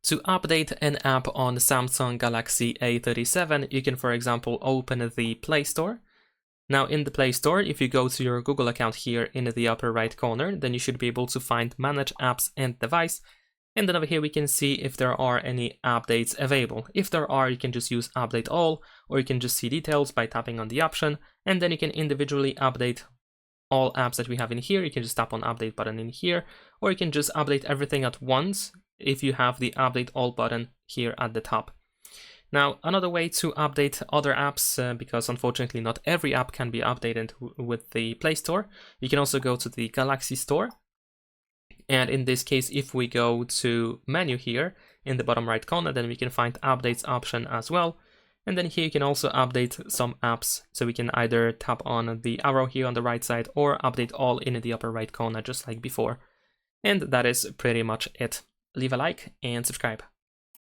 To update an app on Samsung Galaxy A37, you can, for example, open the Play Store. Now in the Play Store, if you go to your Google account here in the upper right corner, then you should be able to find Manage Apps and Device. And then over here we can see if there are any updates available. If there are, you can just use Update All, or you can just see details by tapping on the option, and then you can individually update all apps that we have in here. You can just tap on Update button in here, or you can just update everything at once if you have the Update All button here at the top. Now, another way to update other apps, because unfortunately not every app can be updated with the Play Store, you can also go to the Galaxy Store. And in this case, if we go to menu here in the bottom right corner, then we can find updates option as well. And then here you can also update some apps. So we can either tap on the arrow here on the right side or update all in the upper right corner, just like before. And that is pretty much it. Leave a like and subscribe.